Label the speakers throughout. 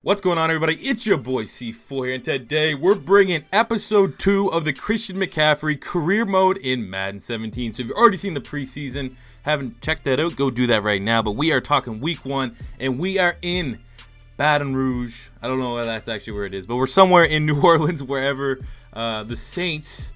Speaker 1: What's going on, everybody? It's your boy C4 here, and today we're bringing episode 2 of the Christian McCaffrey career mode in Madden 17. So if you've already seen the preseason, haven't checked that out, go do that right now. But we are talking week 1, and we are in Baton Rouge. I don't know whether that's actually where it is, but we're somewhere in New Orleans, wherever the Saints'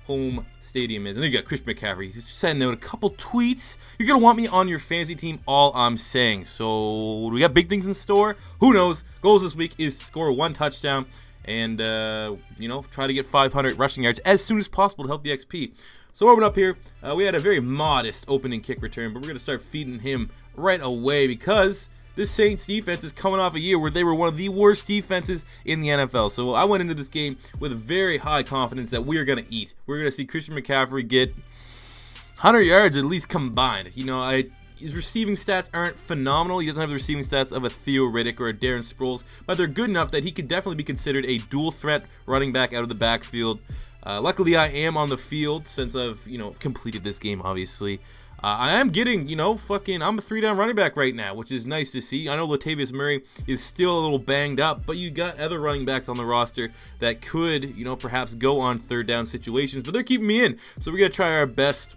Speaker 1: home stadium is. And then you got Christian McCaffrey. He's sending out a couple tweets. You're going to want me on your fantasy team, all I'm saying. So we got big things in store. Who knows? Goals this week is to score 1 touchdown and, try to get 500 rushing yards as soon as possible to help the XP. So open up here. We had a very modest opening kick return, but we're going to start feeding him right away because this Saints defense is coming off a year where they were one of the worst defenses in the NFL. So I went into this game with very high confidence that we are going to eat. We're going to see Christian McCaffrey get 100 yards at least combined. His receiving stats aren't phenomenal. He doesn't have the receiving stats of a Theo Riddick or a Darren Sproles, but they're good enough that he could definitely be considered a dual threat running back out of the backfield. Luckily, I am on the field since I've, completed this game, obviously. I am getting, I'm a 3-down running back right now, which is nice to see. I know Latavius Murray is still a little banged up, but you got other running backs on the roster that could, perhaps go on 3rd down situations, but they're keeping me in. So we're going to try our best.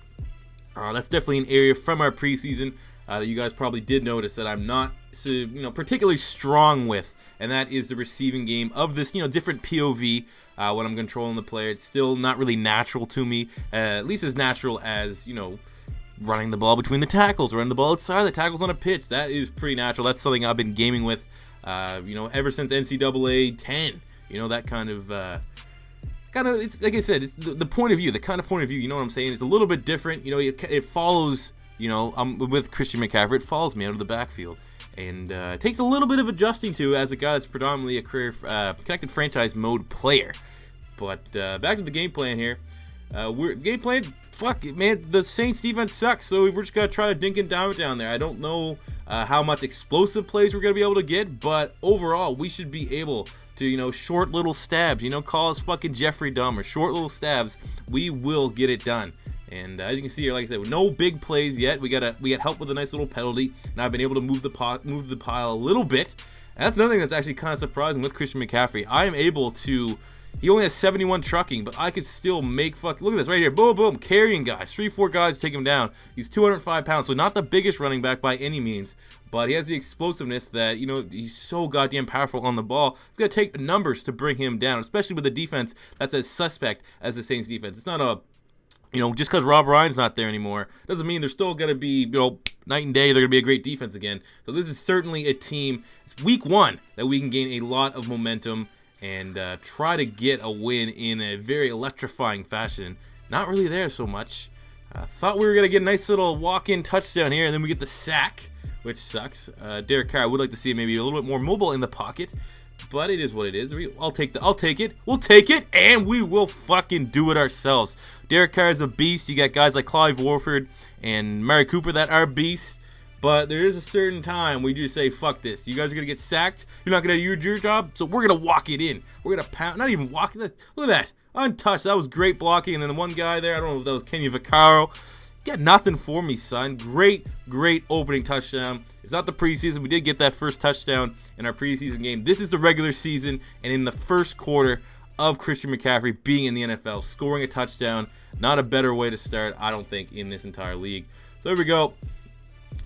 Speaker 1: That's definitely an area from our preseason that you guys probably did notice that I'm not, particularly strong with, and that is the receiving game of this, different POV when I'm controlling the player. It's still not really natural to me, at least as natural as, running the ball between the tackles, running the ball outside the tackles on a pitch. That is pretty natural. That's something I've been gaming with, ever since NCAA 10. That kind of, it's like I said, it's the point of view, the kind of point of view, you know what I'm saying? It's a little bit different. It follows, with Christian McCaffrey, it follows me out of the backfield. And it takes a little bit of adjusting to as a guy that's predominantly a career connected franchise mode player. But back to the game plan here. Game plan, fuck it, man. The Saints defense sucks, so we're just gonna try to dink and dime it down there. I don't know how much explosive plays we're gonna be able to get, but overall, we should be able to, short little stabs. Call us fucking Jeffrey Dahmer. Short little stabs. We will get it done. And as you can see here, like I said, no big plays yet. We got help with a nice little penalty, and I've been able to move the pile a little bit. And that's another thing that's actually kind of surprising with Christian McCaffrey. I am able to. He only has 71 trucking, but I could still make look at this right here. Boom, boom, carrying guys. 3-4 guys take him down. He's 205 pounds, so not the biggest running back by any means, but he has the explosiveness that, he's so goddamn powerful on the ball. It's going to take numbers to bring him down, especially with a defense that's as suspect as the Saints defense. It's not a, just because Rob Ryan's not there anymore, doesn't mean they're still going to be, night and day. They're going to be a great defense again. So this is certainly a team, it's week 1, that we can gain a lot of momentum and try to get a win in a very electrifying fashion. Not really there so much. Thought we were going to get a nice little walk-in touchdown here, and then we get the sack, which sucks. Derek Carr, I would like to see maybe a little bit more mobile in the pocket, but it is what it is. I'll take it. We'll take it, and we will fucking do it ourselves. Derek Carr is a beast. You got guys like Clive Warford and Mari Cooper that are beasts. But there is a certain time where you just say, fuck this. You guys are going to get sacked. You're not going to do your job. So we're going to walk it in. We're going to pound. Not even walk it. Look at that. Untouched. That was great blocking. And then the one guy there, I don't know if that was Kenny Vaccaro. Got nothing for me, son. Great opening touchdown. It's not the preseason. We did get that first touchdown in our preseason game. This is the regular season. And in the first quarter of Christian McCaffrey being in the NFL, scoring a touchdown. Not a better way to start, I don't think, in this entire league. So here we go.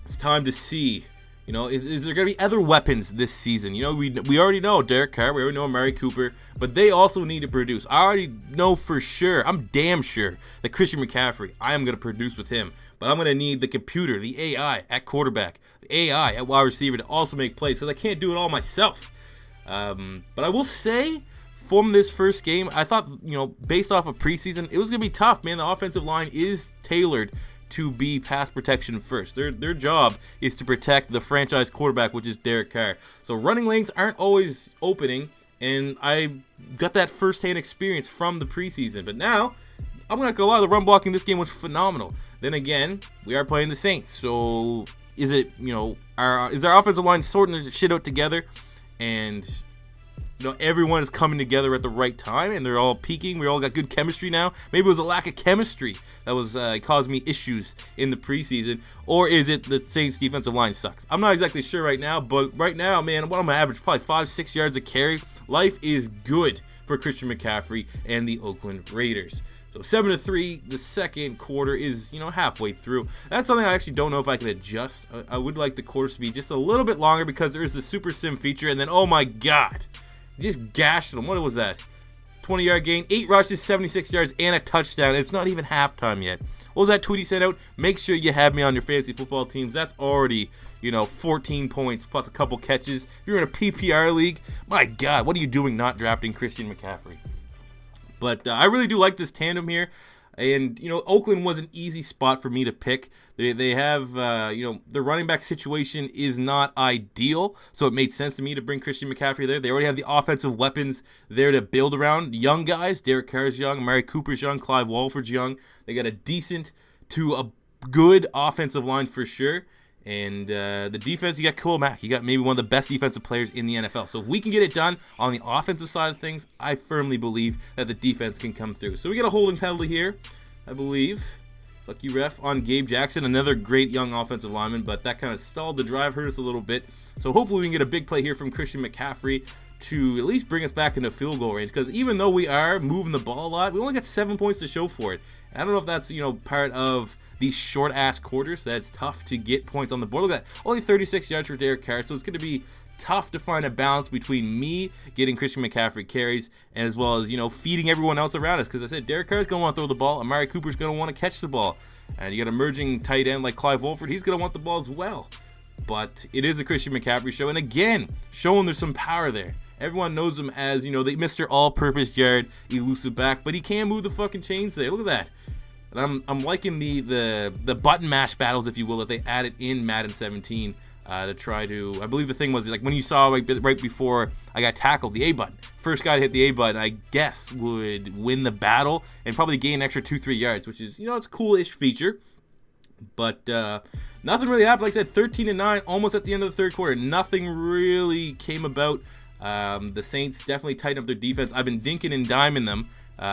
Speaker 1: It's time to see, is there going to be other weapons this season? We already know Derek Carr, we already know Mari Cooper, but they also need to produce. I already know for sure, I'm damn sure that Christian McCaffrey, I am going to produce with him, but I'm going to need the computer, the AI at quarterback, the AI at wide receiver to also make plays, because I can't do it all myself. But I will say, from this first game, I thought, based off of preseason, it was going to be tough, man. The offensive line is tailored to be pass protection first. Their job is to protect the franchise quarterback, which is Derek Carr. So running lanes aren't always opening, and I got that first-hand experience from the preseason. But now, I'm not gonna lie, the run blocking this game was phenomenal. Then again, we are playing the Saints, so is it, is our offensive line sorting the shit out together? And everyone is coming together at the right time, and they're all peaking. We all got good chemistry now. Maybe it was a lack of chemistry that was caused me issues in the preseason, or is it the Saints defensive line sucks? I'm not exactly sure right now, but right now, man, what am I average? Probably 5-6 yards a carry. Life is good for Christian McCaffrey and the Oakland Raiders. So 7-3, the second quarter is, halfway through. That's something I actually don't know if I can adjust. I would like the quarters to be just a little bit longer because there is the Super Sim feature, and then, oh my God, just gashed them. What was that? 20-yard gain, 8 rushes, 76 yards, and a touchdown. It's not even halftime yet. What was that tweet he sent out? Make sure you have me on your fantasy football teams. That's already, 14 points plus a couple catches. If you're in a PPR league, my God, what are you doing not drafting Christian McCaffrey? But I really do like this tandem here. And, Oakland was an easy spot for me to pick. They have, the running back situation is not ideal, so it made sense to me to bring Christian McCaffrey there. They already have the offensive weapons there to build around. Young guys, Derek Carr's young, Amari Cooper's young, Clive Walford's young. They got a decent to a good offensive line for sure. And the defense, you got Khalil Mack. You got maybe one of the best defensive players in the NFL. So if we can get it done on the offensive side of things, I firmly believe that the defense can come through. So we get a holding penalty here, I believe. Lucky ref on Gabe Jackson, another great young offensive lineman, but that kind of stalled the drive, hurt us a little bit. So hopefully we can get a big play here from Christian McCaffrey to at least bring us back into field goal range, because even though we are moving the ball a lot, we only got 7 points to show for it. I don't know if that's, part of these short-ass quarters that's tough to get points on the board. Look at that, only 36 yards for Derek Carr, so it's going to be tough to find a balance between me getting Christian McCaffrey carries and as well as, feeding everyone else around us, because I said Derek Carr's going to want to throw the ball, Amari Cooper's going to want to catch the ball, and you got an emerging tight end like Clive Walford, he's going to want the ball as well. But it is a Christian McCaffrey show, and again, showing there's some power there. Everyone knows him as, the Mr. All-Purpose Yard elusive back, but he can move the fucking chains there. Look at that. And I'm liking the button mash battles, if you will, that they added in Madden 17 to try to, I believe the thing was, like, when you saw right before I got tackled, the A button. First guy to hit the A button, I guess, would win the battle and probably gain an extra 2-3 yards, which is, it's a cool-ish feature. But nothing really happened. Like I said, 13-9, almost at the end of the third quarter. Nothing really came about. The Saints definitely tightened up their defense. I've been dinking and diming them.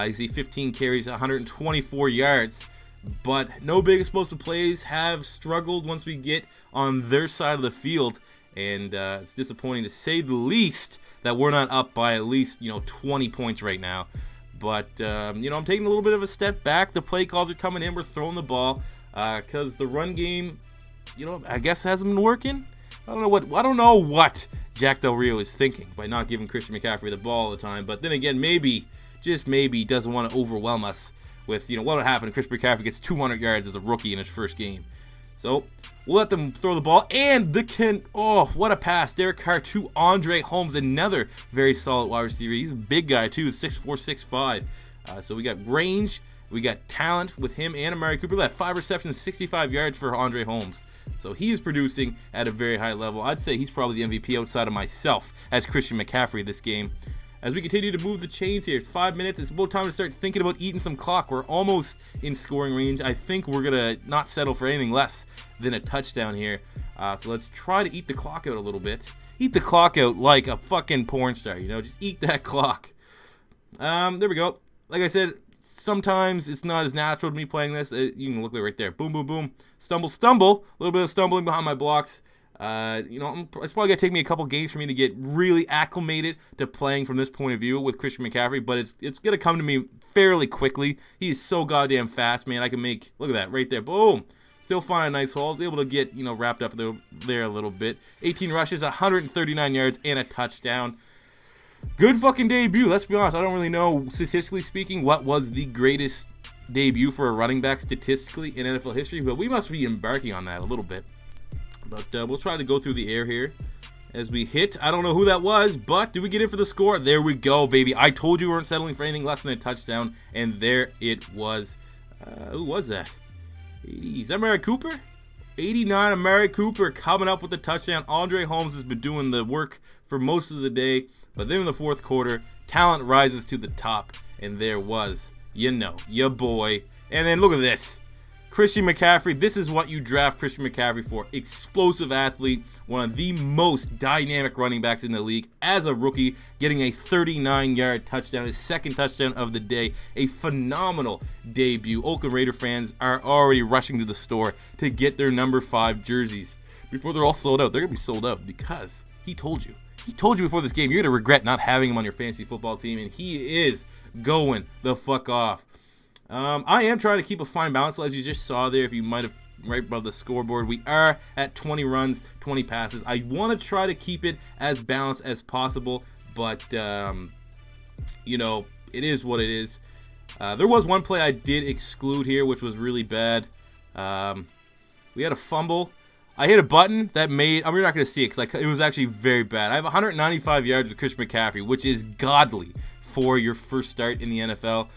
Speaker 1: You see 15 carries, 124 yards. But no big explosive plays, have struggled once we get on their side of the field. And it's disappointing to say the least that we're not up by at least, 20 points right now. But, I'm taking a little bit of a step back. The play calls are coming in. We're throwing the ball because the run game, I guess hasn't been working. I don't know what Jack Del Rio is thinking by not giving Christian McCaffrey the ball all the time. But then again, maybe, just maybe, he doesn't want to overwhelm us with, what would happen if Christian McCaffrey gets 200 yards as a rookie in his first game. So we'll let them throw the ball. And what a pass. Derek Carr to Andre Holmes, another very solid wide receiver. He's a big guy too, 6'4", 6'5". So we got range. We got talent with him and Amari Cooper. We got 5 receptions, 65 yards for Andre Holmes. So he is producing at a very high level. I'd say he's probably the MVP outside of myself as Christian McCaffrey this game. As we continue to move the chains here, it's 5 minutes. It's about time to start thinking about eating some clock. We're almost in scoring range. I think we're going to not settle for anything less than a touchdown here. So let's try to eat the clock out a little bit. Eat the clock out like a fucking porn star, just eat that clock. There we go. Like I said, sometimes it's not as natural to me playing this. You can look right there. Boom, boom, boom. Stumble, stumble. A little bit of stumbling behind my blocks. It's probably going to take me a couple games for me to get really acclimated to playing from this point of view with Christian McCaffrey, but it's going to come to me fairly quickly. He is so goddamn fast, man. I can make, look at that right there. Boom. Still finding nice holes. Able to get, wrapped up there a little bit. 18 rushes, 139 yards, and a touchdown. Good fucking debut. Let's be honest. I don't really know, statistically speaking, what was the greatest debut for a running back statistically in NFL history, but we must be embarking on that a little bit. But we'll try to go through the air here as we hit. I don't know who that was, but did we get in for the score? There we go, baby. I told you we weren't settling for anything less than a touchdown, and there it was. Who was that? 80s. Is that Amari Cooper? 89, Amari Cooper coming up with the touchdown. Andre Holmes has been doing the work for most of the day, but then in the fourth quarter, talent rises to the top, and there was, your boy. And then look at this. Christian McCaffrey, this is what you draft Christian McCaffrey for. Explosive athlete, one of the most dynamic running backs in the league as a rookie, getting a 39-yard touchdown, his second touchdown of the day. A phenomenal debut. Oakland Raider fans are already rushing to the store to get their number 5 jerseys. Before they're all sold out, they're going to be sold out because he told you. He told you before this game, you're going to regret not having him on your fantasy football team, and he is going the fuck off. I am trying to keep a fine balance, as you just saw there, if you might have right above the scoreboard. We are at 20 runs, 20 passes. I want to try to keep it as balanced as possible, but, you know, it is what it is. There was one play I did exclude here, which was really bad. We had a fumble. I hit a button that made, we're not going to see it because it was actually very bad. I have 195 yards with Christian McCaffrey, which is godly for your first start in the NFL.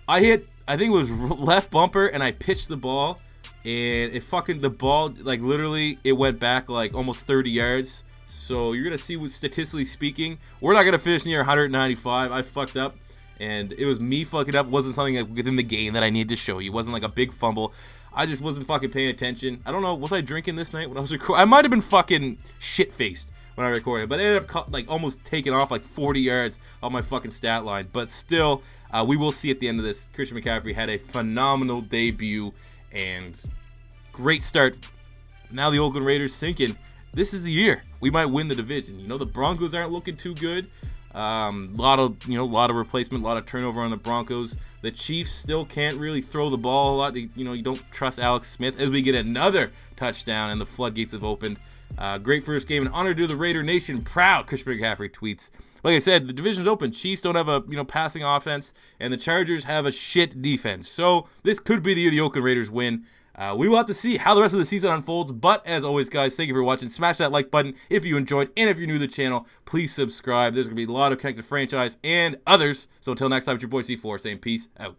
Speaker 1: I think it was left bumper, and I pitched the ball, and the ball, like, literally, it went back, like, almost 30 yards. So you're going to see, statistically speaking, we're not going to finish near 195. I fucked up, and it was me fucking up. It wasn't something like within the game that I needed to show you. It wasn't like a big fumble. I just wasn't fucking paying attention. I don't know, was I drinking this night when I was recording? I might have been fucking shit-faced when I recorded, but I ended up like almost taking off like 40 yards on my fucking stat line. But still, we will see at the end of this. Christian McCaffrey had a phenomenal debut and great start. Now the Oakland Raiders thinking, this is the year we might win the division. You know, the Broncos aren't looking too good. Lot of replacement, a lot of turnover on the Broncos. The Chiefs still can't really throw the ball a lot. You don't trust Alex Smith. As we get another touchdown and the floodgates have opened. Great first game, and honor to the Raider Nation. Proud, Christian McCaffrey tweets. Like I said, the division's open. Chiefs don't have a passing offense, and the Chargers have a shit defense. So this could be the year the Oakland Raiders win. We will have to see how the rest of the season unfolds. But as always, guys, thank you for watching. Smash that like button if you enjoyed, and if you're new to the channel, please subscribe. There's gonna be a lot of connected franchise and others. So until next time, it's your boy C4 saying peace out.